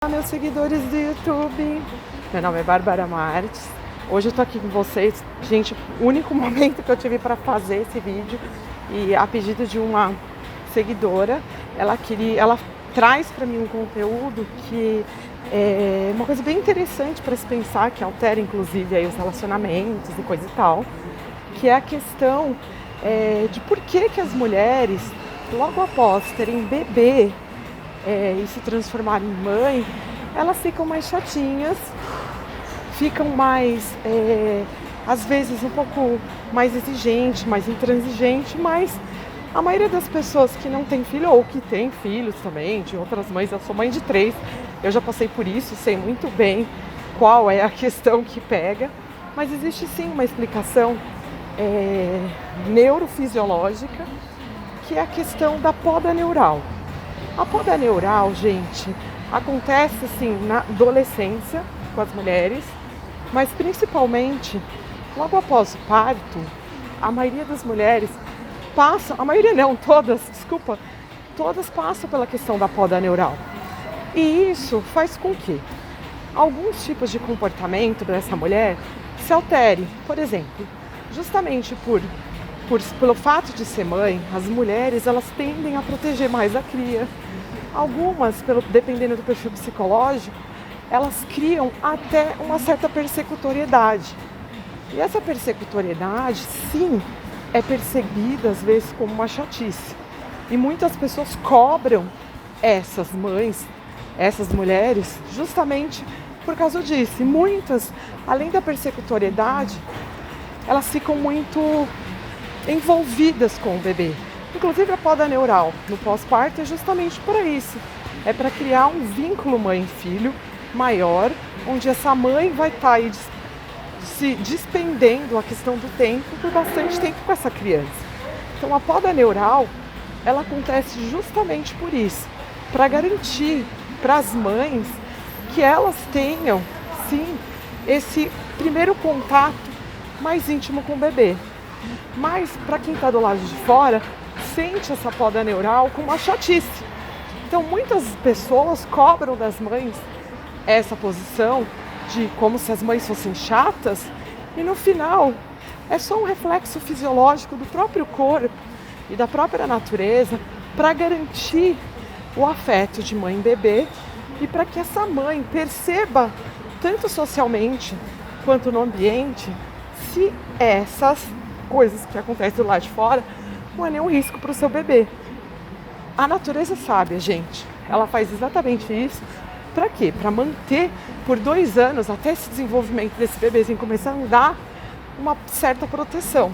Olá, meus seguidores do YouTube. Meu nome é Bárbara Martins. Hoje eu tô aqui com vocês. Gente, o único momento que eu tive para fazer esse vídeo e a pedido de uma seguidora, ela traz para mim um conteúdo que é uma coisa bem interessante para se pensar, que altera inclusive aí os relacionamentos e coisa e tal, que é a questão de por que as mulheres, logo após terem bebê, e se transformar em mãe, elas ficam mais chatinhas, ficam mais, às vezes um pouco mais exigente, mais intransigente, mas a maioria das pessoas que não tem filho ou que tem filhos também, de outras mães, eu sou mãe de 3, eu já passei por isso, sei muito bem qual é a questão que pega, mas existe sim uma explicação neurofisiológica, que é a questão da poda neural. A poda neural, gente, acontece assim na adolescência com as mulheres, mas principalmente logo após o parto, a maioria das mulheres passam, a maioria não, todas, desculpa, todas passam pela questão da poda neural. E isso faz com que alguns tipos de comportamento dessa mulher se altere. Por exemplo, justamente pelo fato de ser mãe, as mulheres elas tendem a proteger mais a cria. Algumas, dependendo do perfil psicológico, elas criam até uma certa persecutoriedade. E essa persecutoriedade, sim, é percebida às vezes como uma chatice. E muitas pessoas cobram essas mães, essas mulheres, justamente por causa disso. E muitas, além da persecutoriedade, elas ficam muito envolvidas com o bebê. Inclusive a poda neural no pós-parto é justamente para isso. É para criar um vínculo mãe-filho maior, onde essa mãe vai estar aí se despendendo a questão do tempo por bastante tempo com essa criança. Então a poda neural, ela acontece justamente por isso, para garantir para as mães que elas tenham, sim, esse primeiro contato mais íntimo com o bebê. Mas para quem está do lado de fora, sente essa poda neural com uma chatice. Então muitas pessoas cobram das mães essa posição de como se as mães fossem chatas, e no final é só um reflexo fisiológico do próprio corpo e da própria natureza para garantir o afeto de mãe e bebê, e para que essa mãe perceba, tanto socialmente quanto no ambiente, se essas coisas que acontecem do lado de fora não é nenhum risco para o seu bebê. A natureza sabe, gente. Ela faz exatamente isso. Para quê? Para manter por 2 anos, até esse desenvolvimento desse bebezinho começar a andar, uma certa proteção.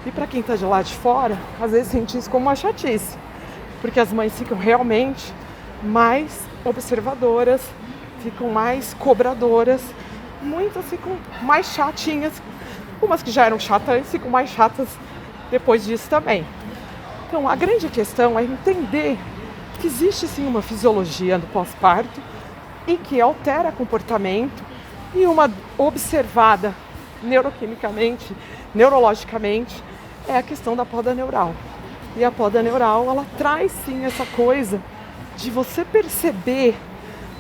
E para quem está de lá de fora, às vezes sente isso como uma chatice. Porque as mães ficam realmente mais observadoras, ficam mais cobradoras, muitas ficam mais chatinhas. Umas que já eram chatas ficam mais chatas depois disso também. Então a grande questão é entender que existe sim uma fisiologia do pós-parto e que altera comportamento, e uma observada neuroquimicamente, neurologicamente, é a questão da poda neural. E a poda neural, ela traz sim essa coisa de você perceber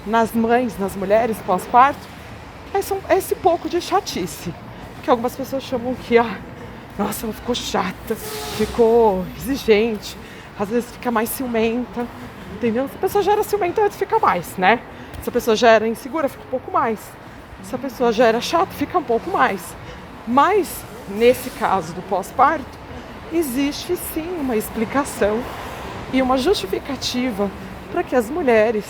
nas mães, nas mulheres pós-parto, esse pouco de chatice. Que algumas pessoas chamam que, nossa, ela ficou chata, ficou exigente, às vezes fica mais ciumenta, entendeu? Se a pessoa já era ciumenta, antes fica mais, né? Se a pessoa já era insegura, fica um pouco mais. Se a pessoa já era chata, fica um pouco mais. Mas, nesse caso do pós-parto, existe sim uma explicação e uma justificativa para que as mulheres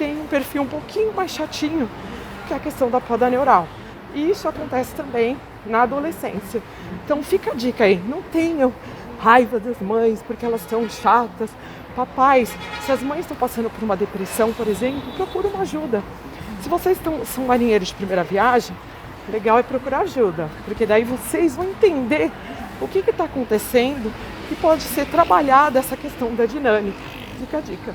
tenham um perfil um pouquinho mais chatinho, que é a questão da poda neural. E isso acontece também na adolescência. Então fica a dica aí, não tenham raiva das mães porque elas são chatas. Papais, se as mães estão passando por uma depressão, por exemplo, procura uma ajuda. Se vocês são marinheiros de primeira viagem, legal é procurar ajuda, porque daí vocês vão entender o que está acontecendo e pode ser trabalhada essa questão da dinâmica. Fica a dica.